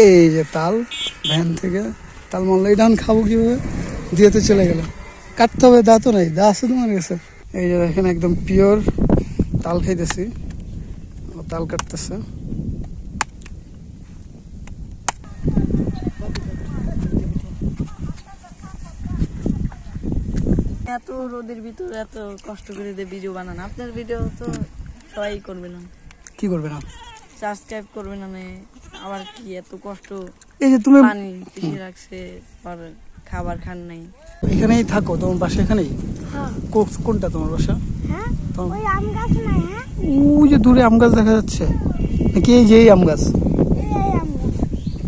এই যে তাল ভ্যান থেকে তাল মারলো, এটা খাবো কিভাবে, দিয়ে তো চলে গেল, কাটতে হবে, দা তো নাই, দা আছে তোমার কাছে? এই যে দেখেন একদম পিওর তাল খাইতেছি, তাল কাটতেছে। এত রোদের ভিতরে এত কষ্ট করে ভিডিও বানান, আপনার ভিডিও তো সবাই করবে না। কি করবে না? সাবস্ক্রাইব করবে না, আবার কি এত কষ্ট, এই যে তুমি পানি পিছিয়ে রাখছে, আর খাবার খান নাই। এখানেই থাকো, তোমার বাসা এখানেই? কোনটা তোমার বাসা? ওই যে দূরে আম গাছ দেখা যাচ্ছে নাকি? এই যে এই আম গাছ,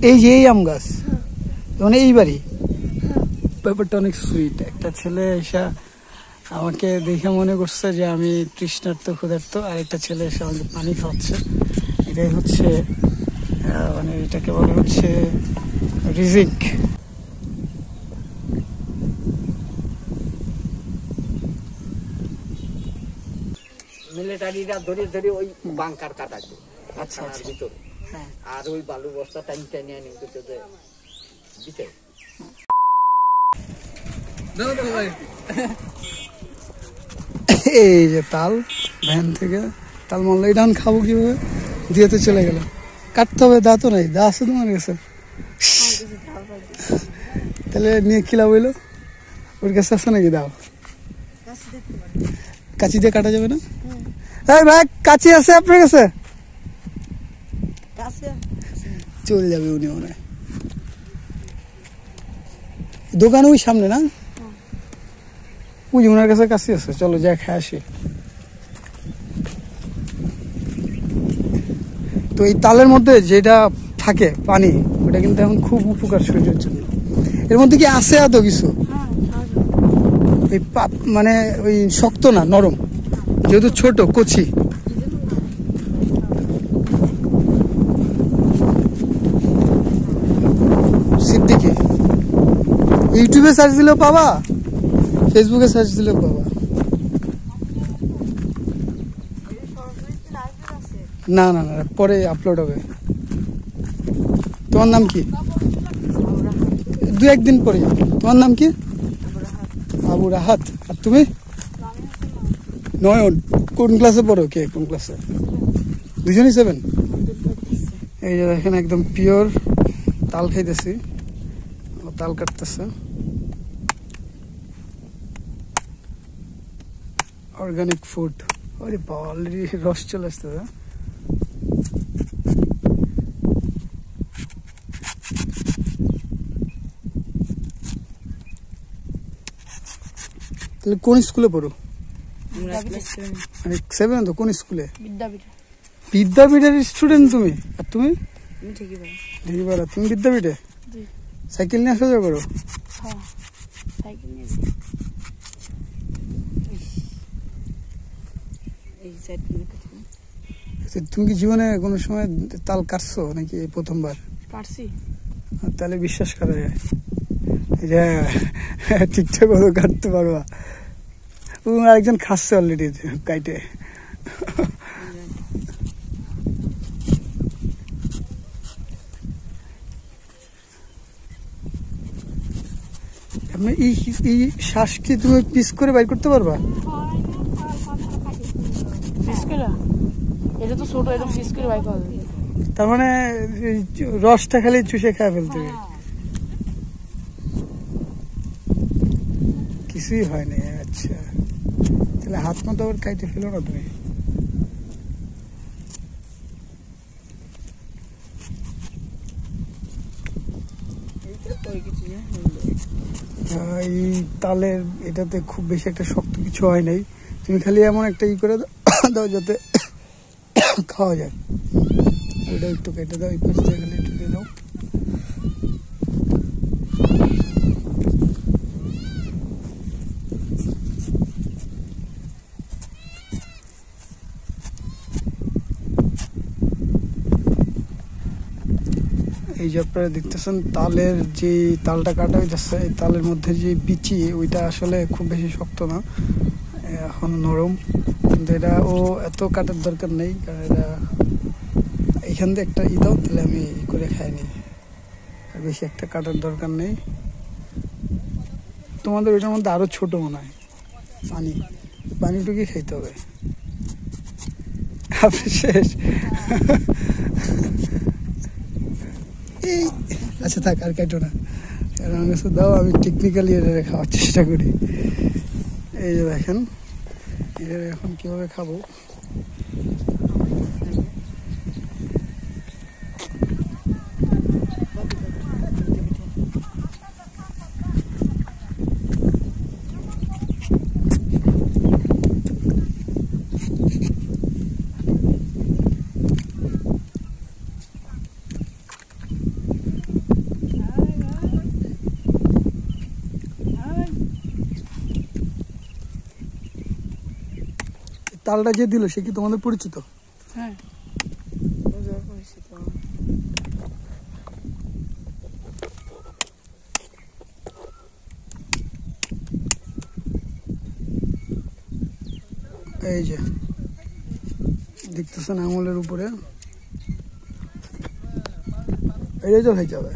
এই যে এই আম গাছ, মানে এই বাড়ি। ব্যাপারটা অনেক সুইট। একটা ছেলে এসে আমাকে দেখে মনে করছে যে আমি তৃষ্ণার্ত ক্ষুধার্ত, আর একটা ছেলে এসে আমাকে পানি খাওয়াচ্ছে। এটাই হচ্ছে মানে এটাকে বলে হচ্ছে রিজিক। মিলিটারিরা ধরে ধরে ওই বাংকার কাটাচ্ছে। আচ্ছা আচ্ছা। ভিতরে আর ওই বালু বস্তা টাইম টাইনিয়ে নিতে দিতে। এই যে তাল ভ্যান থেকে তাল মারলো, এটা খাবো কিভাবে, দিয়ে তো চলে গেল, কাটতে হবে, দা তো নাই, দা আছে তোমার কাছে? তাহলে নিয়ে কি লাভ হইলো? ওর কাছে আছে নাকি দাও? কাঁচি দিয়ে কাটা যাবে না? এই ভাই, কাঁচি আছে আপনার কাছে? চলে যাবে উনি মনে হয়। দোকান ওই সামনে না? ওই ওনার কাছে কাঁচি আছে, চলো যা খেয়ে আসি। তো এই তালের মধ্যে যেটা থাকে পানি, ওটা কিন্তু এখন খুব উপকার শরীরের জন্য। এর মধ্যে কি আছে এত কিছু? এই মানে ওই শক্ত না, নরম, যেহেতু ছোট কচি। সিদ্দিকি ইউটিউবে সার্চ দিলেও পাবা, ফেসবুকে সার্চ দিলেও পাবা। না না না, পরে আপলোড হবে। তোমার নাম কি? দু একদিন পরে। তোমার নাম কি? আবু রাহাত। আর তুমি? নয়ন। কোন ক্লাসে পড়ো? কে কোন ক্লাসে? দুজনই 7? এই যে দেখেন একদম পিওর তাল খাইতেছি, তাল কাটতেছে, অর্গানিক ফুড। আরে বাবা, অলরেডি রস চলে আসতেছে। তাহলে কোন স্কুলে পড়ো? 7 তো? কোন স্কুলে? বিদ্যাপীঠের স্টুডেন্ট তুমি? আর তুমি? ঢেকিপাড়া। তুমি বিদ্যাপীঠে সাইকেল নিয়ে আসা যাওয়া করো? তুমি কি জীবনে কোনো সময় তাল কাটছো নাকি প্রথমবার? কাটছি। তাহলে বিশ্বাস করা যায় যে ঠিকঠাক মতো কাটতে পারবা। আরেকজন খাচ্ছে অলরেডি কাইটে। এই শ্বাস কি তুমি পিস করে বাইর করতে পারবা? এটা তো ছোট, এটা পিস করে বাইর করা যাবে। তার মানে রসটা খালি চুষে খায় ফেলতে হবে, কিছুই হয়নি। আচ্ছা, তাহলে হাত মতো আবার কাইটে ফেলো না তুমি। এই তালের এটাতে খুব বেশি একটা শক্ত কিছু হয় নাই, তুমি খালি এমন একটা করে দাও যাতে খাওয়া যায়। ওইটা একটু কেটে দাও, এই পাশে খালি একটু দিয়ে দাও। এই যে আপনারা দেখতেছেন তালের যে তালটা কাটা হইতেছে, এই তালের মধ্যে যে বিচি, ওইটা আসলে খুব বেশি শক্ত না, এখন নরম। কিন্তু এটা ও এত কাটার দরকার নেই, কারণ এটা এইখান দিয়ে একটা দাও, তাহলে আমি করে খাই নি। আর বেশি একটা কাটার দরকার নেই। তোমাদের ওইটার মধ্যে আরো ছোট মনে হয় পানিটুকুই খাইতে হবে। আপনি শেষ। এই আচ্ছা থাক, আর কাটো না, আমার কাছে দাও, আমি টেকনিক্যালি এটা খাওয়ার চেষ্টা করি। এই যে দেখেন এটা এখন কিভাবে খাবো। তালটা যে দিল সে কি তোমাদের পরিচিত? হ্যাঁ পরিচিত। এই যে দেখতেছেন আঙুলের উপরে, এটাই তো খাইতে হবে।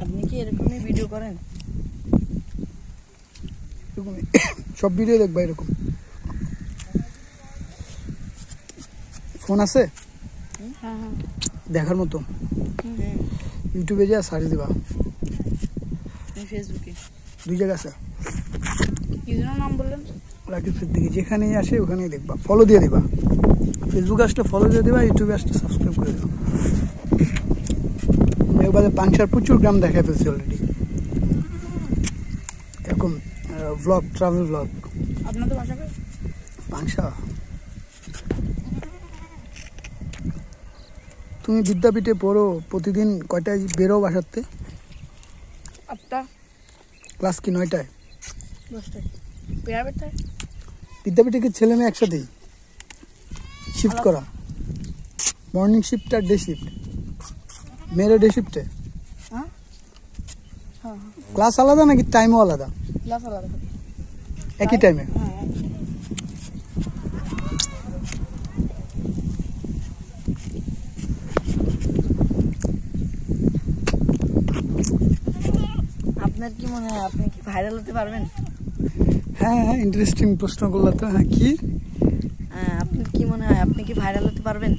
আপনি কি এরকমই ভিডিও করেন? এরকমই সব ভিডিও দেখবা এরকম। ফোন আছে হ্যাঁ হ্যাঁ দেখার মতো? ইউটিউবে যা সার্চ দিবা, ফেসবুকে দুই জায়গা আছে। কি যেন নাম বললেন? রাকিব সিদ্দিকী, যেখানেই আসে ওখানেই দেখবা, ফলো দিয়ে দিবা। ফেসবুকে আসলে ফলো দিয়ে দিবা, ইউটিউবে আসলে সাবস্ক্রাইব করে দিবা। এবারে পাংশার প্রচুর গ্রাম দেখা ফেলছি অলরেডি, এরকম ব্লগ, ট্রাভেল ব্লগ। আপনাদের বাসা কোথায়? পাংশা। তুমি বিদ্যাপীঠে পড়ো, প্রতিদিন কয়টায় বেরো বাসাতে? 8টা ক্লাস কি 9টায়? 10টায়। প্রাইভেটটায়? বিদ্যাপীঠে কি ছেলে মেয়ে একসাথেই শিফট করা? মর্নিং শিফট আর ডে শিফট? মেয়েরা ডে শিফটে? হ্যাঁ হ্যাঁ ক্লাস আলাদা নাকি টাইমও আলাদা? ক্লাস আলাদা। একই টাইমে? হ্যাঁ আপনার কি মনে হয় আপনি কি ভাইরাল হতে পারবেন? হ্যাঁ হ্যাঁ, ইন্টারেস্টিং প্রশ্ন করলা তো। হ্যাঁ কি আপনার কি মনে হয় আপনি কি ভাইরাল হতে পারবেন?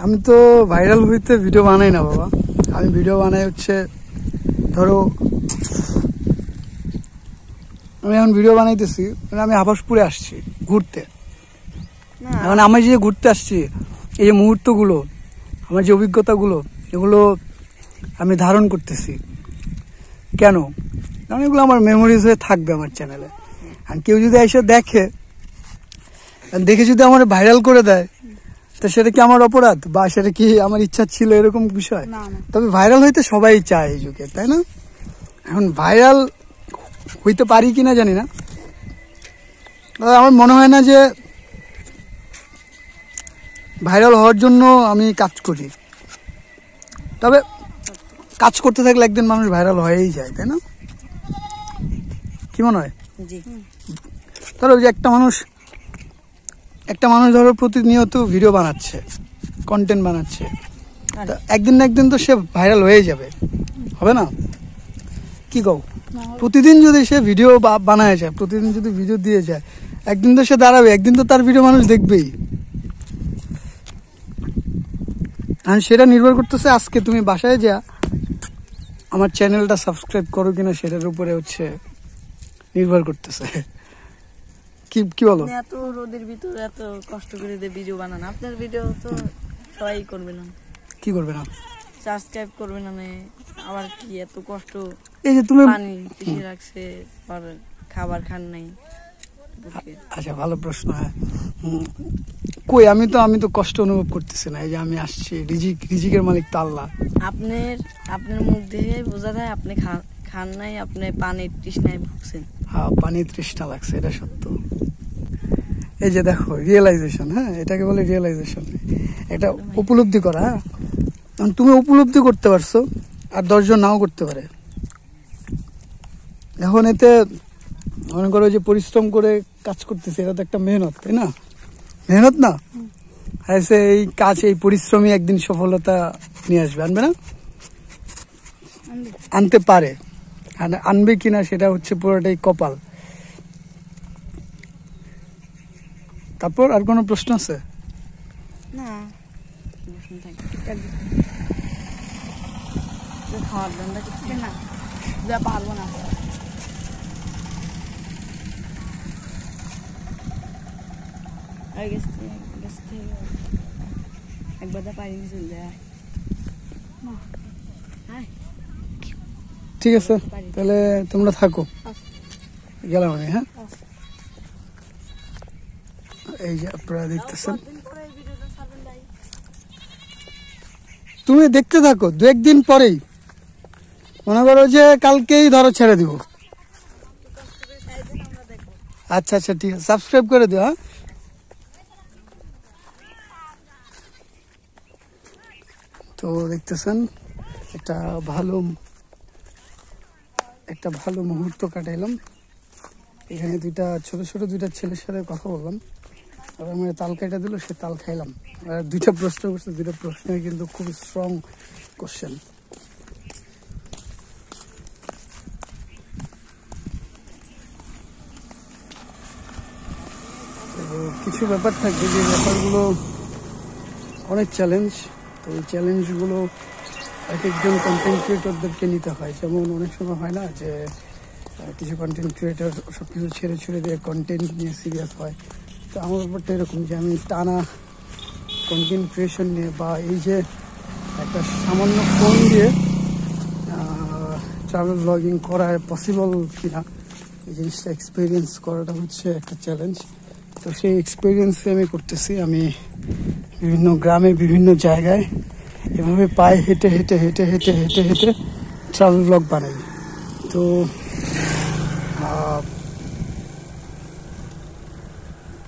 আমি তো ভাইরাল হইতে ভিডিও বানাই না বাবা। আমি ভিডিও বানাই হচ্ছে, ধরো আমি এখন ভিডিও বানাইতেছি, আমি আবাসপুরে আসছি ঘুরতে। এখন আমি যে ঘুরতে আসছি, এই যে মুহূর্তগুলো, আমার যে অভিজ্ঞতাগুলো, এগুলো আমি ধারণ করতেছি। কেন? কারণ এগুলো আমার মেমোরিজ হয়ে থাকবে আমার চ্যানেলে। আর কেউ যদি এসে দেখে, দেখে যদি আমার ভাইরাল করে দেয়, তো সেটা কি আমার অপরাধ, বা সেটা কি আমার ইচ্ছা ছিল এরকম বিষয়? তবে ভাইরাল হইতে সবাই চায় এই যুগে, তাই না? এখন ভাইরাল হইতে পারি কিনা জানি না, আমার মনে হয় না যে ভাইরাল হওয়ার জন্য আমি কাজ করি। তবে কাজ করতে থাকলে একদিন মানুষ ভাইরাল হয়েই যায়, তাই না? কি মনে হয়? জি। ধরো যে একটা মানুষ ধরো প্রতিনিয়ত ভিডিও বানাচ্ছে, কন্টেন্ট বানাচ্ছে, একদিন না একদিন তো সে ভাইরাল হয়ে যাবে, হবে না? কি কও? প্রতিদিন যদি সে ভিডিও বানায় যায়, প্রতিদিন যদি ভিডিও দিয়ে যায়, একদিন তো সে দাঁড়াবে, একদিন তো তার ভিডিও মানুষ দেখবেই। আর সেটা নির্ভর করতেছে আজকে তুমি বাসায় যা আমার চ্যানেলটা সাবস্ক্রাইব করো কিনা, সেটার উপরে হচ্ছে নির্ভর করতেছে। কি বলো? এত রোদের ভিতরে এত কষ্ট করে ভিডিও বানান, আপনার ভিডিও তো সবাই করবে না। কি করবে না? সাবস্ক্রাইব করবে না, আবার কি এত কষ্ট, এই যে তুমি পানি পিছিয়ে রাখছে, আর খাবার খান নাই। আচ্ছা, ভালো প্রশ্ন। হ্যাঁ, কই আমি তো কষ্ট অনুভব করতেছি না। এই যে আমি আসছি, রিজিকের মালিক তো আল্লাহ। আপনার মুখ দেখে বোঝা যায় আপনি খান নাই, আপনি পানির তৃষ্ণায় ভুগছেন। হ্যাঁ, পানির তৃষ্ণা লাগছে, এটা সত্য। এই যে দেখো রিয়েলাইজেশন, হ্যাঁ এটাকে বলে রিয়েলাইজেশন, এটা উপলব্ধি করা। হ্যাঁ, তুমি উপলব্ধি করতে পারছো, আর 10 জন নাও করতে পারে। এখন এতে মনে করো যে পরিশ্রম করে কাজ করতেছে, এটা তো একটা মেহনত, তাই না? মেহনত না, এই কাজ, এই পরিশ্রমই একদিন সফলতা নিয়ে আসবে, আনবে না? আনতে পারে, আনবে কিনা সেটা হচ্ছে পুরোটাই কপাল। তারপর আর কোনো প্রশ্ন আছে? না, খাওয়ার দান্দা কিছু না, যা পারবো না। একবার যা পারিনি চলে যায়। ঠিক আছে, তাহলে তোমরা থাকো, গেলাম আমি। হ্যাঁ, এই যে আপনারা দেখতেছেন, তুমি দেখতে থাকো, 2-1 দিন পরেই মনে করো যে কালকেই ধরো ছেড়ে দিব। আচ্ছা আচ্ছা, ঠিক আছে, সাবস্ক্রাইব করে দিও। হ্যাঁ, তো দেখতেছেন একটা ভালো মুহূর্ত কাটাইলাম এখানে। ছোট ছোট দুইটা ছেলের সাথে কথা বললাম, আর আমি তাল কেটে দিল, সে তাল খাইলাম। আর 2টা প্রশ্ন করছে, 2টা প্রশ্নই কিন্তু খুব স্ট্রং কোশ্চেন। কিছু ব্যাপার থাকবে যে ব্যাপারগুলো অনেক চ্যালেঞ্জ, তো এই চ্যালেঞ্জগুলো এক একজন কন্টেন্ট ক্রিয়েটরদেরকে নিতে হয়। যেমন অনেক সময় হয় না যে কিছু কন্টেন্ট ক্রিয়েটর সব কিছু ছেড়ে দিয়ে কন্টেন্ট নিয়ে সিরিয়াস হয়। তো আমার ব্যাপারটা এরকম যে আমি টানা কন্টেন্ট ক্রিয়েশন নিয়ে, বা এই যে একটা সামান্য ফোন দিয়ে ট্রাভেল ব্লগিং করা পসিবল কিনা, এই জিনিসটা এক্সপিরিয়েন্স করাটা হচ্ছে একটা চ্যালেঞ্জ। তো সেই এক্সপিরিয়েন্সে আমি করতেছি। আমি বিভিন্ন গ্রামে, বিভিন্ন জায়গায় এভাবে পায়ে হেঁটে ট্রাভেল ব্লগ বানাই। তো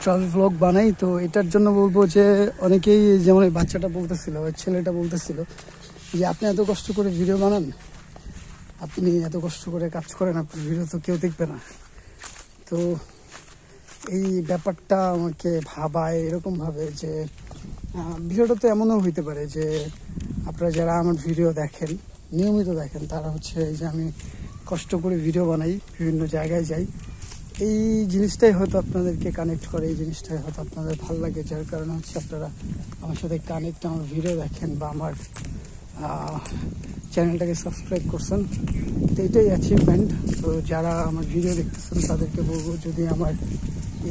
ট্রাভেল ব্লগ বানাই, তো এটার জন্য বলবো যে অনেকেই, যেমন এই বাচ্চাটা বলতেছিল, ওই ছেলেটা বলতেছিল যে আপনি এত কষ্ট করে ভিডিও বানান, আপনি এত কষ্ট করে কাজ করেন, আপনার ভিডিও তো কেউ দেখবে না। তো এই ব্যাপারটা আমাকে ভাবায় এরকমভাবে যে ভিডিওটা তো এমনও হইতে পারে যে আপনারা যারা আমার ভিডিও দেখেন, নিয়মিত দেখেন, তারা হচ্ছে এই যে আমি কষ্ট করে ভিডিও বানাই, বিভিন্ন জায়গায় যাই, এই জিনিসটাই হয়তো আপনাদেরকে কানেক্ট করে, এই জিনিসটাই হয়তো আপনাদের ভালো লাগে, যার কারণে হচ্ছে আপনারা আমার সাথে কানেক্ট, আমার ভিডিও দেখেন বা আমার চ্যানেলটাকে সাবস্ক্রাইব করছেন। তো এটাই অ্যাচিভমেন্ট। তো যারা আমার ভিডিও দেখতেছেন তাদেরকে বলবো, যদি আমার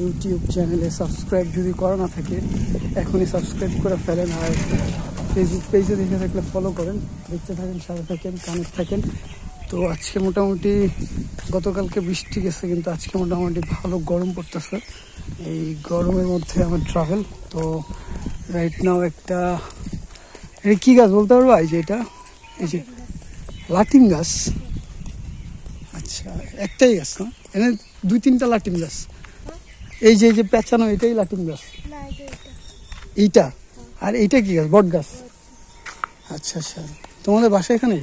ইউটিউব চ্যানেলে সাবস্ক্রাইব যদি করা না থাকে, এখনই সাবস্ক্রাইব করে ফেলেন। আর ফেসবুক পেজে দেখে থাকলে ফলো করেন, দেখতে থাকেন, সাথে থাকেন, কানেক্ট থাকেন। তো আজকে মোটামুটি, গতকালকে বৃষ্টি গেছে, কিন্তু আজকে মোটামুটি ভালো গরম পড়তেছে। এই গরমের মধ্যে আমার ট্রাভেল। তো রাইট নাও একটা, এটা কী গাছ বলতে পারবো? এই যে এটা, এই যে লাটিম গাছ। আচ্ছা, একটাই গাছ না, এখানে 2-3টা লাটিম গাছ। এই যে পেঁচানো, এটাই লাটিম গাছ, এইটা। আর এইটা কি গাছ? বট গাছ। আচ্ছা আচ্ছা, তোমাদের বাসা এখানে?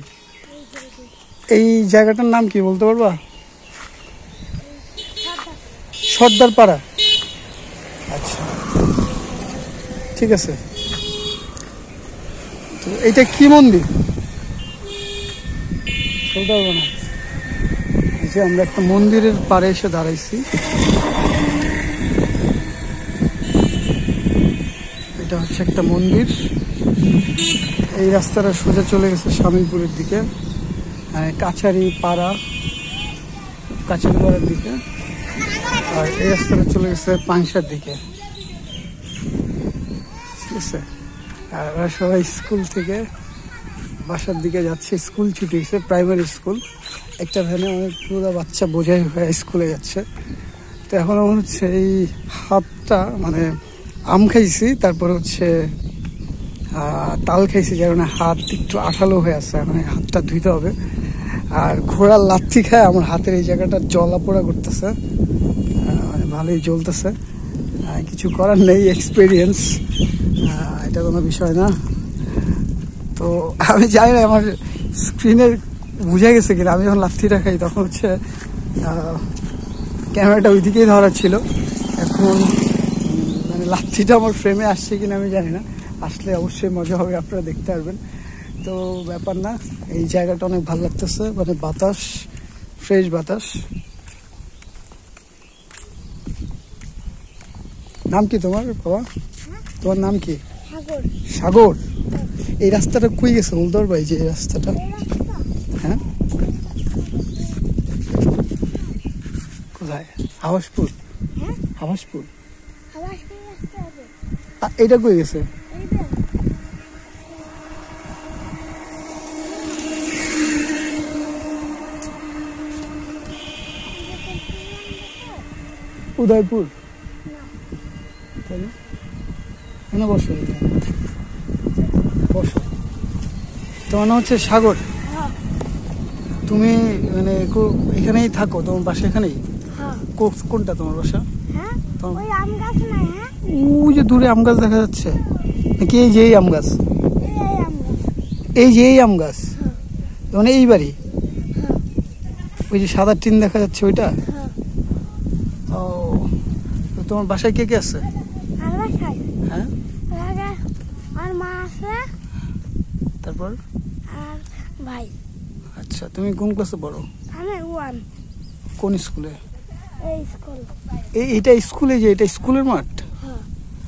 এই জায়গাটার নাম কি বলতে পারবা? সর্দার পাড়া। আচ্ছা, ঠিক আছে। তো এইটা কি মন্দির বলতে পারবো না। এই যে আমরা একটা মন্দিরের পাড়ে এসে দাঁড়াইছি। এটা হচ্ছে একটা মন্দির। এই রাস্তাটা সোজা চলে গেছে শামিলপুরের দিকে, কাছারি পাড়ার দিকে। আর এই রাস্তাটা চলে গেছে পাংশার দিকে, ঠিক আছে। আর সবাই স্কুল থেকে বাসার দিকে যাচ্ছে, স্কুল ছুটি হয়েছে, প্রাইমারি স্কুল। একটা ভ্যানে অনেকগুলো বাচ্চা বোঝাই হয়ে স্কুলে যাচ্ছে। তো এখন আমার হচ্ছে এই হাতটা, মানে আম খাইছি, তারপর হচ্ছে তাল খাইছি, যার মানে হাত একটু আঠালো হয়ে আছে। এখন হাতটা ধুইতে হবে। আর ঘোড়ার লাথি খায় আমার হাতের এই জায়গাটা জ্বলা পোড়া করতেছে, মানে ভালোই জ্বলতেছে। কিছু করার নেই, এক্সপিরিয়েন্স, এটা কোনো বিষয় না। তো আমি জানি না আমার স্ক্রিনে বুঝে গেছে কিনা, আমি যখন লাথিটা খাই তখন হচ্ছে ক্যামেরাটা ওইদিকেই ধরা ছিল। এখন মানে লাথিটা আমার ফ্রেমে আসছে কিনা আমি জানি না, আসলে অবশ্যই মজা হবে, আপনারা দেখতে পারবেন। তো ব্যাপার না, এই জায়গাটা অনেক ভালো লাগতেছে, মানে বাতাস, ফ্রেশ বাতাস। নাম কি তোমার বাবা? তোমার নাম কি? সাগর। এই রাস্তাটা কই গেছে উলদর ভাই, যে এই রাস্তাটা? হ্যাঁ, কোথায়? হাওয়াসপুর। হাওয়াসপুর এটা কই গেছে? উদয়পুর। এখানে বসো, বসো। তোমার নাম হচ্ছে সাগর? তুমি মানে এখানেই থাকো? তোমার বাসা এখানেই? কোনটা তোমার বাসা? ওই যে দূরে আম গাছ দেখা যাচ্ছে নাকি? এই যে এই আম গাছ, এই যে এই আম গাছ, মানে এই বাড়ি? ওই যে সাদা টিন দেখা যাচ্ছে ওইটা? ও, তোমার বাসায় কে কে আছে? হ্যাঁ, তারপর ভাই। আচ্ছা, তুমি কোন ক্লাসে পড়ো? কোন স্কুলে? এইটা স্কুলে? যে এটা স্কুলের মাঠ?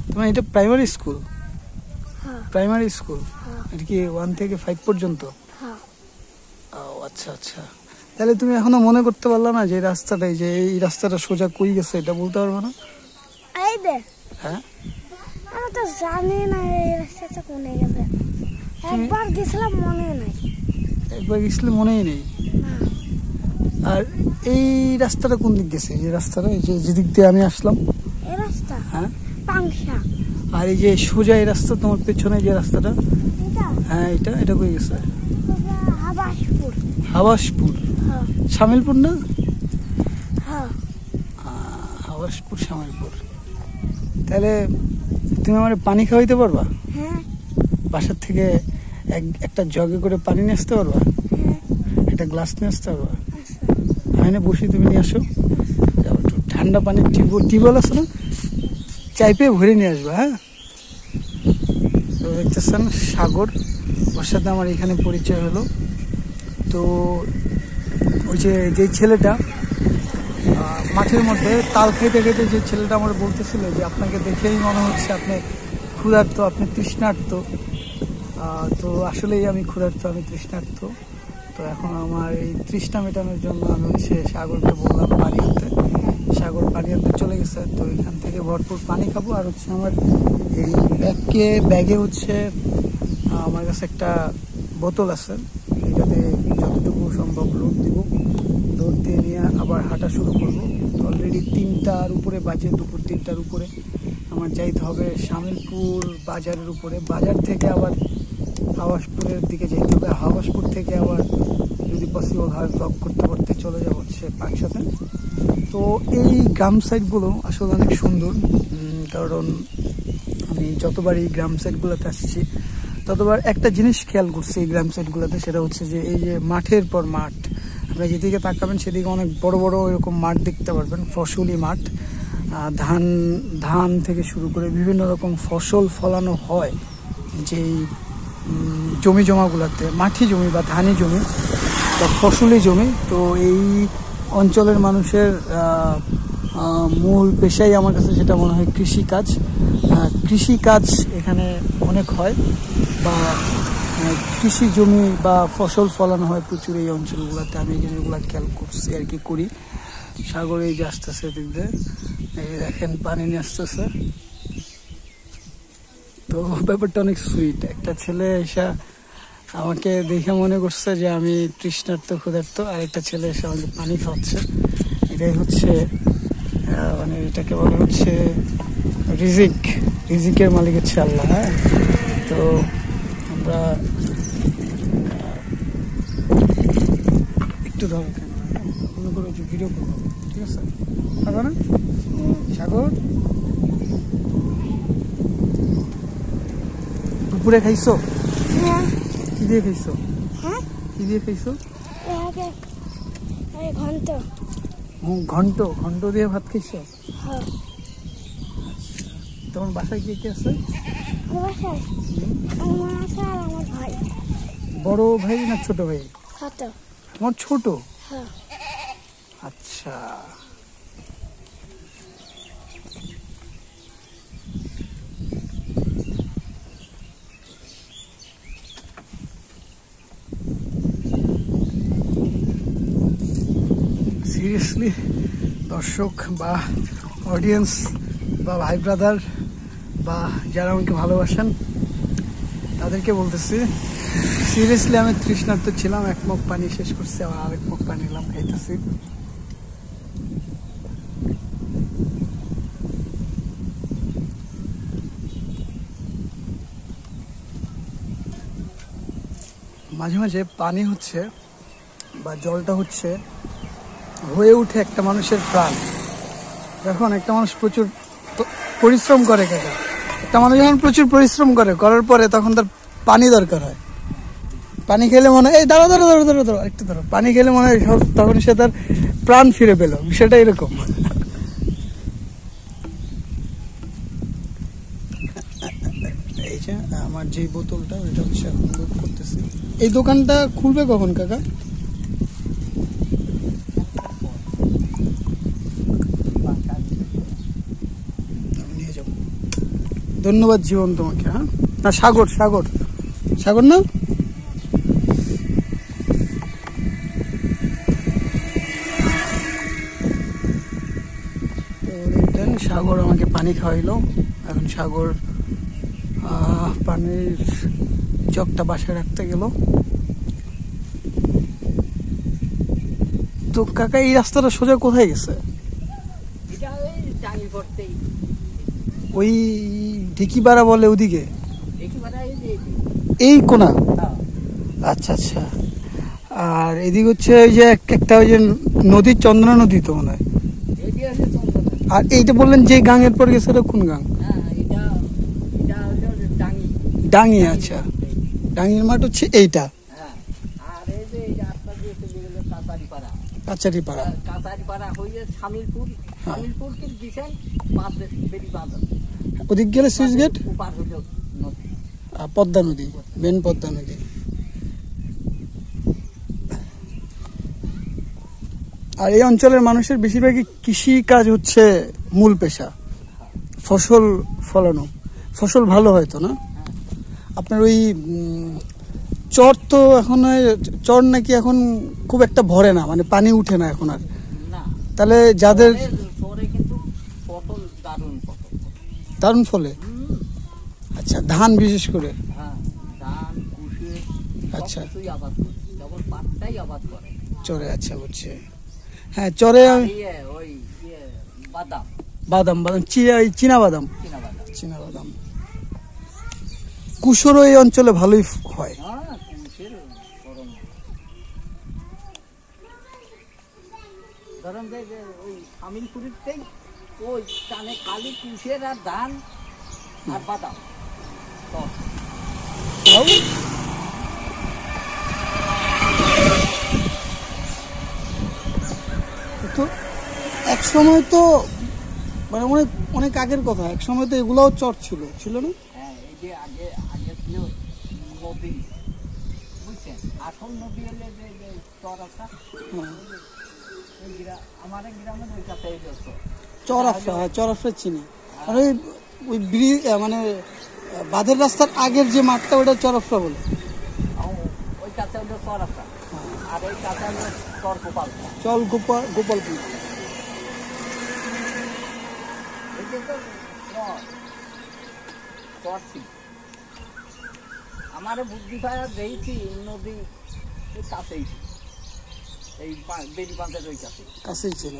তোমার এটা প্রাইমারি স্কুল? প্রাইমারি স্কুল, এটা কি 1 থেকে 5 পর্যন্ত? ও আচ্ছা আচ্ছা। তাহলে তুমি এখনো মনে করতে পারলা না যে রাস্তাটাই, যে এই রাস্তাটা সোজা কই গেছে, এটা বলতে পারবো না? হ্যাঁ, আমি তো জানি না এই রাস্তাটা কোনে গেছে। একবার গেছিলাম, মনে নাই। একবার গেছিলে মনেই নেই? আর এই রাস্তাটা কোন দিক গেছে? যে রাস্তাটা, এই যে যেদিক দিয়ে আমি আসলাম, এই রাস্তা? হ্যাঁ, পাংশা। আর এই যে সোজা এই রাস্তা তোমার পেছনে যে রাস্তাটা, এটা? হ্যাঁ, এটা কই গেছে? হাবাসপুর। হাবাসপুর? শামিলপুর না? হ্যাঁ, হাবাসপুর, শামিলপুর। তাহলে তুমি আমার পানি খাওয়াইতে পারবা? হ্যাঁ। বাসার থেকে একটা জগে করে পানি নিয়ে আসতে পারবা? একটা গ্লাস নিয়ে আসতে পারবা? আমি না বসি, তুমি নিয়ে আসো। যাও, একটু ঠান্ডা পানি, টিউবওয়েল আছে না, চাইপে ভরে নিয়ে আসবা। হ্যাঁ, তো দেখতেছেন সাগর, ওর সাথে আমার এখানে পরিচয় হলো। তো ওই যে ছেলেটা মাঠের মধ্যে তাল খেতে খেতে, যে ছেলেটা আমার বলতেছিল যে আপনাকে দেখেই মনে হচ্ছে আপনি ক্ষুধার্ত, আপনি তৃষ্ণার্ত। তো আসলেই আমি ক্ষুধার্ত, আমি তৃষ্ণার্ত। তো এখন আমার এই তৃষ্ণা মেটানোর জন্য আমি হচ্ছে সাগরকে বললাম পানি আনতে। সাগর পানি আনতে চলে গেছে। তো এখান থেকে ভরপুর পানি খাবো। আর হচ্ছে আমার এই ব্যাগে হচ্ছে আমার কাছে একটা বোতল আছে, এটাতে যতটুকু সম্ভব লোড দিব। লোড দিয়ে নিয়ে আবার হাঁটা শুরু করবো। অলরেডি 3টার উপরে বাজে, দুপুর 3টার উপরে। আমার যাইতে হবে শামিলপুর বাজারের উপরে। বাজার থেকে আবার হাওয়াসপুরের দিকে যাইতে হবে। হাওয়াসপুর থেকে আবার যদি পসিবল হয় ব্লগ করতে করতে চলে যাবো হচ্ছে পাকসাথে। তো এই গ্রাম সাইডগুলো আসলে অনেক সুন্দর, কারণ আমি যতবার এই গ্রাম সাইডগুলোতে আসছি ততবার একটা জিনিস খেয়াল করছি এই গ্রাম সাইডগুলোতে, সেটা হচ্ছে যে এই যে মাঠের পর মাঠ, আপনি যেদিকে তাকাবেন সেদিকে অনেক বড় বড় এরকম মাঠ দেখতে পারবেন, ফসলি মাঠ। ধান থেকে শুরু করে বিভিন্ন রকম ফসল ফলানো হয় যেই জমি জমাগুলোতে, মাটি জমি বা ধানি জমি বা ফসলি জমি। তো এই অঞ্চলের মানুষের মূল পেশাই আমার কাছে যেটা মনে হয় কৃষিকাজ। কৃষিকাজ এখানে অনেক হয়, বা কৃষি জমি বা ফসল ফলানো হয় প্রচুর এই অঞ্চলগুলোতে। আমি এই জিনিসগুলো খেয়াল করছি আর কি করি। সাগরে এই যে আসতেছে দিক দিয়ে, এই দেখেন পানি নিয়ে আসতেছে। তো ব্যাপারটা অনেক সুইট। একটা ছেলে এসে আমাকে দেখে মনে করছে যে আমি তৃষ্ণার্ত ক্ষুধার্ত, আর একটা ছেলে এসে আমাকে পানি খাওয়াচ্ছে। এটাই হচ্ছে মানে এটাকে বলে হচ্ছে রিজিকের মালিক হচ্ছে আল্লাহ। হ্যাঁ, তো আমরা একটু ধরো মনে করো যে ভিডিও করবো, ঠিক আছে? পারবো না? সাগর, দুপুরে খাইছো? হ্যাঁ। কি দিয়ে খাইছো? কি দিয়ে খাইছো? ঘন্ট। ঘন্ট ঘন্ট দিয়ে ভাত খাইছো? হ্যাঁ। তোমার বাসায় কে কে আছে? বাসায় আমার মা আছে আর আমার ভাই। বড় ভাই না ছোট ভাই? ছোট। তোমার ছোট? হ্যাঁ। আচ্ছা, সিরিয়াসলি দর্শক বা অডিয়েন্স বা ভাই ব্রাদার বা যারা আমাকে ভালোবাসেন তাদেরকে বলতেছি, সিরিয়াসলি আমি তৃষ্ণার্ত ছিলাম। এক মগ পানি শেষ করছি, আবার আরেক মগ পানি নিলাম, খাইতেছি। মাঝে মাঝে পানি হচ্ছে বা জলটা হচ্ছে হয়ে উঠে একটা মানুষের প্রাণ। যখন একটা মানুষ প্রচুর পরিশ্রম করে, একটা মানুষ যখন প্রচুর পরিশ্রম করার পরে তখন তার পানি দরকার হয়। পানি খেলে মনে হয় এই দাঁড়ো দাঁড়ো দাঁড়ো দাঁড়ো দাঁড়ো একটু ধরো, পানি খেলে মনে হয় তখন সে তার প্রাণ ফিরে পেল। বিষয়টা এরকম। এই যে আমার যে বোতলটা ওইটা হচ্ছে এখন লোড করতেছি। এই দোকানটা খুলবে কখন কাকা? নিয়ে যাবো। ধন্যবাদ জীবন তোমাকে। হ্যাঁ না, সাগর সাগর সাগর না, সাগর আমাকে পানি খাওয়াইলো। এখন সাগর পানির জগটা বাসায় রাখতে গেল। তো কাকা এই রাস্তাটা সোজা কোথায় গেছে? ওই ঢিকিপাড়া বলে ওদিকে, এই কোনা? আচ্ছা আচ্ছা। আর এদিকে হচ্ছে ওই যে একটা ওই যে নদীর, চন্দ্রা নদী তো মনে হয়। আর এইটা বললেন যে গাঙের পর গেছে, কোন গাং? ডাঙ্গি। আচ্ছা, ডাঙ্গির মাঠ হচ্ছে এইটা। কাছারিপাড়া ওদিক গেলে সুইচ গেট, পদ্মা নদী, মেন পদ্মা নদী। আর এই অঞ্চলের মানুষের বেশিরভাগই কৃষি কাজ হচ্ছে মূল পেশা। ফসল ফলানো, ফসল ভালো হয়তো না। আপনার ওই চর তো এখন চর নাকি এখন খুব একটা ভরে না, মানে পানি উঠে না এখন আর। তাহলে যাদের দারুণ ফলে, আচ্ছা ধান বিশেষ করে, আচ্ছা চরে, আচ্ছা বুঝছে। হ্যাঁ চরে বাদাম, চীনা বাদাম। কুশোরও এই অঞ্চলে ভালোই হয়। ধরেন যে ওই হামিলপুরিতেই ওই কানে খালি কুশের আর ধান আর বাদাম। তো এক সময় তো মানে অনেক অনেক আগের কথা, এক সময় তো এগুলাও চর ছিল না? হ্যাঁ, এই যে আগে ছিল নদী, বুঝছেন? আসল নদী হলে যে চর একটা, আমার গ্রামের ওই কাছে চরাফরা চিনি। আর ওই ব্রিজ মানে বাঁধের রাস্তার আগের যে মাঠটা ওটা চরাফরা বলে। ওই কাছে হলো চরাফরা, আর এই কাছে হলো চর গোপালপুর। আমার বুদ্ধি পায়া দেখছি নদী কাছেই, এই বেরি বাঁধের ওই কাছেই ছিল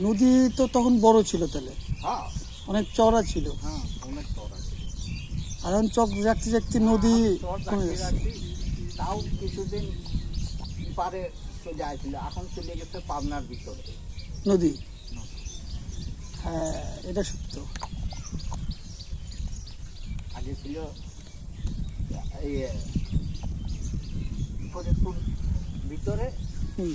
নদী। তো তখন বড় ছিল তাহলে? হ্যাঁ, অনেক চওড়া ছিল। হ্যাঁ, অনেক চওড়া ছিল। আর এখন চক রাখতে নদী কমে গেছে। তাও কিছুদিন পারে চলে আসছিল, এখন চলে গেছে পাবনার ভিতরে নদী। হ্যাঁ, এটা সত্য। আগে ছিল এই ফরিদপুর ভিতরে হুম।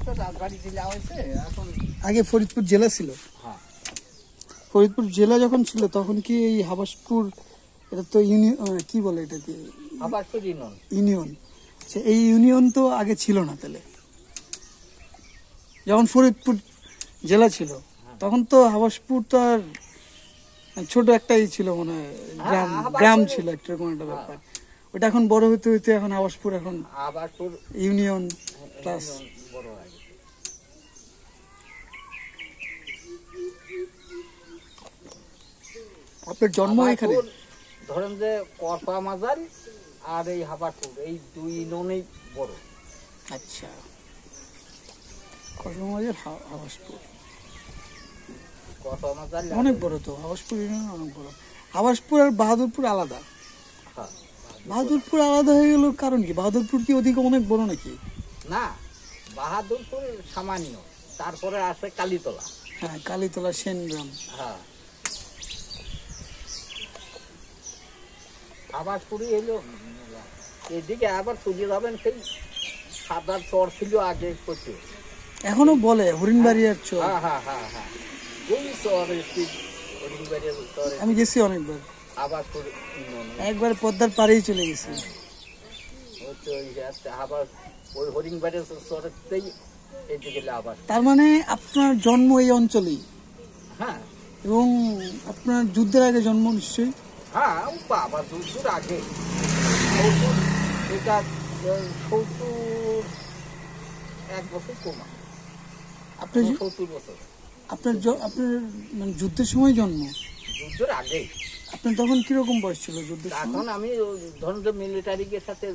তো রাজবাড়ি জেলা হয়েছে এখন। আগে ফরিদপুর জেলা ছিল। হ্যাঁ, ফরিদপুর জেলা যখন ছিল তখন কি এই হাবাসপুর, এটা তো ইউনিয়ন, কি বলে এটাকে, হাবাসপুর ইউনিয়ন। ইউনিয়ন। আচ্ছা, এই ইউনিয়ন তো আগে ছিল না তাহলে, যখন ফরিদপুর জেলা ছিল তখন তো হাবাসপুর তো আর ছোট একটাই ছিল মনে হয়, গ্রাম, গ্রাম ছিল একটা এরকম একটা ব্যাপার। ওটা এখন বড় হইতে হইতে এখন হাবাসপুর, এখন হাবাসপুর ইউনিয়ন প্লাস। বড় হয়ে গেছে। আপনার জন্ম এখানে? হাবাসপুর ধরেন যে করপা মাজার আর এই হাবাসপুর এই দুই ইউনিয়নেই বড়। আচ্ছা, কসমবাজার হাবাসপুর করপা মাজার অনেক বড় তো, হাবাসপুর ইউনিয়ন অনেক বড়। হাবাসপুর আর বাহাদুরপুর আলাদা? হ্যাঁ। বাহাদুরপুর আলাদা হয়ে গেল কারণ কি? বাহাদুরপুর কি ওদিকে অনেক বড় নাকি? না, বাহাদুরপুর সামান্য, তারপরে আছে কালীতলা। হ্যাঁ, কালীতলা, সেনগ্রাম। হ্যাঁ, হাবাসপুরি এলো এদিকে আবার চলে যাবেন সেই সাদার চর ছিল আগে প্রচুর। এখনো বলে হরিণবাড়ি আর চর। হ্যাঁ হ্যাঁ হ্যাঁ হ্যাঁ, ওই চরে চরে আমি গেছি অনেকবার, হাবাসপুর ইউনিয়নে। একবার পদ্মার পাড়েই চলে গেছি। হচ্ছে ওই আবার ওই হরিণবাড়ির চরেতেই এদিকে আবার। তার মানে আপনার জন্ম এই অঞ্চলেই? হ্যাঁ এবং আপনার যুদ্ধের আগে জন্ম নিশ্চয়ই? হ্যাঁ, ও বাবা দূর আগে, এটা ৭০ এক বছর কমা, আপনার ৭০ বছর। আপনার আপনার মানে যুদ্ধের সময় জন্ম? যুদ্ধের আগে। আপনার তখন কিরকম বয়স ছিল যুদ্ধের সময়? এখন আমি ধরুন যে মিলিটারির সাথে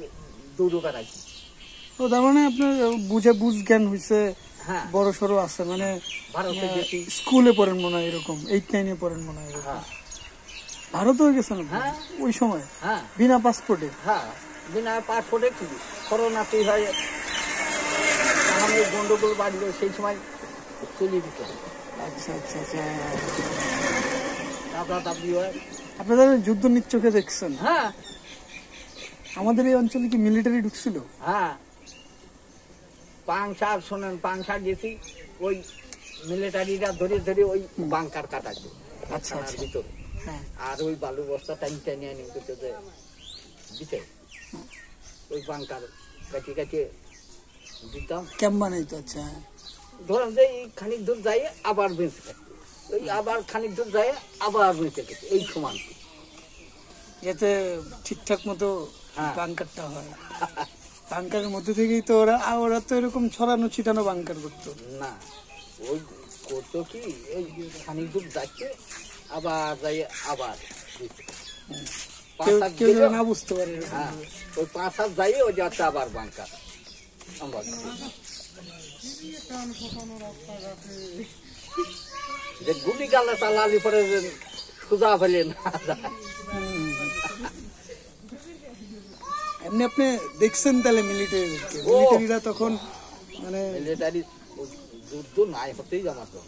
দৌড় বেড়াইছি। ও, তার মানে আপনার বুঝ জ্ঞান হয়েছে, হ্যাঁ, বড় সড়ো আছে, মানে ভারতে গেছি। স্কুলে পড়েন মনে হয় এরকম, 8-9 পড়েন মনে হয় এরকম। হ্যাঁ ভারত হয়ে গেছেন আপনি হ্যাঁ। ওই সময় হ্যাঁ বিনা পাসপোর্টে? হ্যাঁ, বিনা পাসপোর্টে কি করোনাতেই হয়, তখন ওই গন্ডগোল বাড়লো, সেই সময় চলে দিত। আচ্ছা আচ্ছা আচ্ছা, দাবড়া দাবড়ি হয়। আপনারা যুদ্ধ নিজ চোখে দেখছেন? হ্যাঁ আমাদের এই অঞ্চলে কি মিলিটারি ঢুকছিল? হ্যাঁ, পাংশাক শোনেন, পাংশাক গেছি, ওই মিলিটারিরা ধরে ধরে ওই বাংকার কাটাচ্ছে আচ্ছা আচ্ছা, ভিতরে। হ্যাঁ। আর ওই বালু বস্তা টাইম টাইনে আনি দিতে, ওই বাংকার কাটিয়ে কাটিয়ে দিতাম। ক্যাম্প বানাইতো? আচ্ছা, ধরেন যে এই খানিক দূর যাই আবার বেঁচে গেছে, ওই আবার খানিক দূর যাই আবার বেঁচে গেছে, এই সমান, যাতে ঠিকঠাক মতো হ্যাঁ। বাংকারটা হয়। বাংকারের মধ্যে থেকেই তো ওরা তো এরকম ছড়ানো ছিটানো বাংকার করতো না। ওই করতো কি, ওই খানিক দূর যাচ্ছে আবার যাই আবার কেউ যেন না বুঝতে পারে এরকম। হ্যাঁ, ওই ৫ যাই ওই যাচ্ছে আবার বাংকার। যে গুলি গালে চালালি পরে সোজা ফেলে না যায়। এমনি আপনি দেখছেন তাহলে মিলিটারিরা তখন মানে মিলিটারি যুদ্ধ নাই হতেই জানা তো।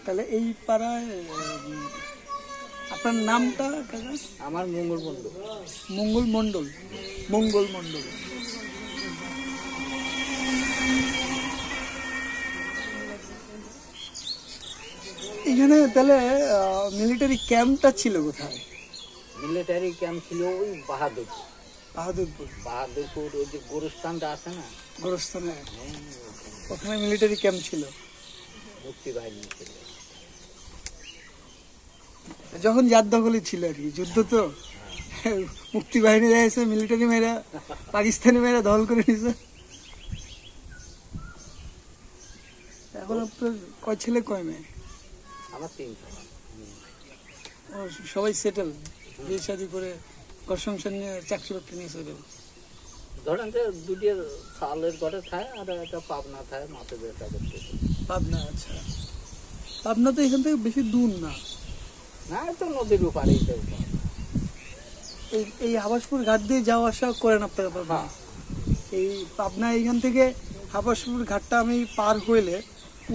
তাহলে এই পাড়ায় আপনার নামটা কাকা? আমার মঙ্গল বন্ধু। মঙ্গল মন্ডল। মঙ্গল মন্ডল। এখানে তাহলে মিলিটারি ক্যাম্পটা ছিল কোথায়? মিলিটারি ক্যাম্প ছিল ওই বাহাদুরপুর। বাহাদুরপুর? বাহাদুরপুর ওই যে গোরস্থানটা আছে না, গোরস্থানে ওখানে মিলিটারি ক্যাম্প ছিল। মুক্তি বাহিনী ছিল। যখন জাত দখলই ছিল আর কি, যুদ্ধ তো মুক্তি বাহিনী যাইছে, মিলিটারি মেয়েরা পাকিস্তানি মেয়েরা দখল করে নিছে। এখন আপনার কয় ছেলে কয় মেয়ে? আমার ৩ ও, সবাই সেটেল, বিয়ে শাদী করে ঘর সংসার নিয়ে চাকরি বাকরি নিয়ে সেটেল। ধরেন যে দুটি সালের ঘরে থাকে আর একটা পাবনা থাকে, মাঠে বেচা করতে। পাবনা? আচ্ছা, পাবনা তো এখান থেকে বেশি দূর না। না, তো নদীর উপারেই তো। এই হাবাসপুর ঘাট দিয়ে যাওয়া আসা করেন আপনারা পাবনা? হ্যাঁ। এই পাবনা এইখান থেকে হাবাসপুর ঘাটটা আমি পার হইলে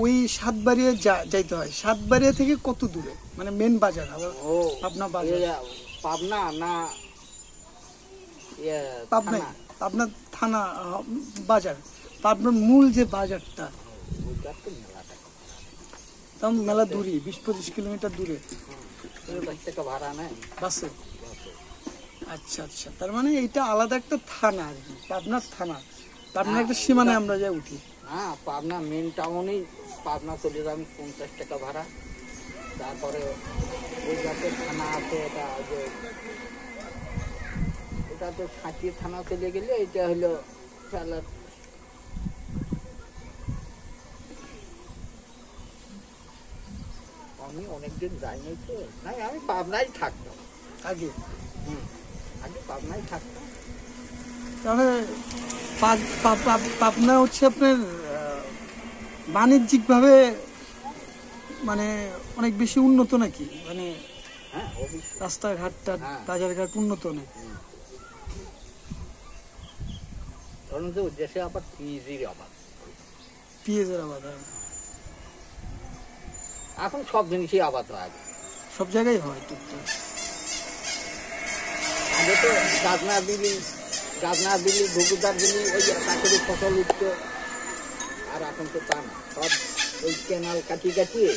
ওই সাতবাড়িয়া যাইতে হয়। সাতবাড়িয়া থেকে কত দূরে, মানে মেন বাজার আবার ও পাবনা বাজার? পাবনা না পাবনাই, পাবনা থানা বাজার, পাবনার মূল যে বাজারটা তাও মেলা দূরে, 20-25 কিলোমিটার দূরে 10 টাকা ভাড়া নেয় বাসে। আচ্ছা আচ্ছা, তার মানে এটা আলাদা একটা থানা আর কি, পাবনার থানা, পাবনার একটা সীমানায় আমরা যাই উঠি। হ্যাঁ, পাবনা মেন টাউনেই পাবনা চলে যাবেন 50 টাকা ভাড়া। তারপরে ওই যাতে থানা আছে, এটা যে এটা তো সাঁচিয়ে থানা চলে গেলে এটা হলো ফেলার। আমি অনেকদিন যাইনি তো, নাই আমি পাবনাই থাকতাম আগে। আগে পাবনাই থাকতাম। তাহলে পাবনা হচ্ছে আপনার বাণিজ্যিক ভাবে মানে অনেক বেশি উন্নত নাকি, মানে হ্যাঁ, অবশ্যই রাস্তাঘাটটা, হ্যাঁ। বাজারঘাট উন্নত নাকি? ধরুন যে দেশে আবার পিজির আবাদ, পেঁয়াজের আবাদ হয়, এখন সব জিনিসই আবাদ হয়। সব জায়গায় হয় টুকটাক। আগে তো গাজনা দিলি ঘুঘুদার দিলি ওই কাকুরি ফসল উঠতো, আর এখন তো তা না, সব ওই কেনাল কাটিয়ে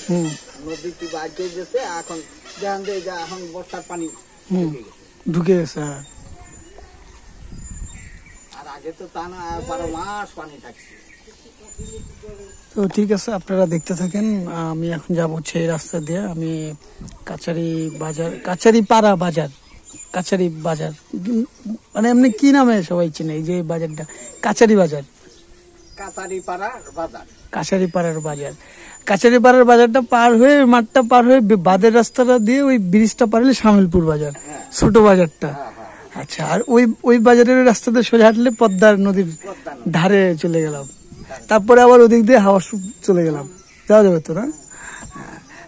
নদীটি বাড়িতে গেছে। এখন যেখান থেকে এখন বর্ষার পানি ঢুকে গেছে। হ্যাঁ, আর আগে তো তা না, 12 মাস পানি থাকছে। তো ঠিক আছে, আপনারা দেখতে থাকেন। আমি এখন যাবো হচ্ছে এই রাস্তা দিয়ে, আমি কাছারি বাজার, কাছারি পাড়া বাজার, কাছারি বাজার মানে এমনি কি নামে সবাই চিনে এই যে বাজারটা? কাছারি বাজার, কাছারি পাড়ার বাজার, কাছারি পাড়ার বাজার। কাছারি পাড়ার বাজারটা পার হয়ে, মাঠটা পার হয়ে বাদের রাস্তাটা দিয়ে ওই ব্রিজটা পার হলে শামিলপুর বাজার, ছোট বাজারটা। আচ্ছা, আর ওই বাজারের রাস্তাতে সোজা হাঁটলে পদ্মার নদীর ধারে চলে গেলাম, তারপরে আবার ওদিক দিয়ে হাওয়া চলে গেলাম, যাওয়া যাবে তো না?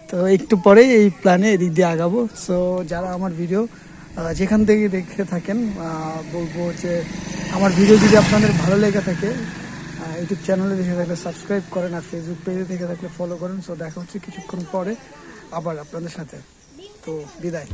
তো একটু পরে এই প্ল্যানে এদিক দিয়ে আগাবো। সো যারা আমার ভিডিও যেখান থেকে দেখে থাকেন, বলবো যে আমার ভিডিও যদি আপনাদের ভালো লেগে থাকে, ইউটিউব চ্যানেলে দেখে থাকলে সাবস্ক্রাইব করেন, আর ফেসবুক পেজে দেখে থাকলে ফলো করেন। সো দেখা হচ্ছে কিছুক্ষণ পরে আবার আপনাদের সাথে। তো বিদায়।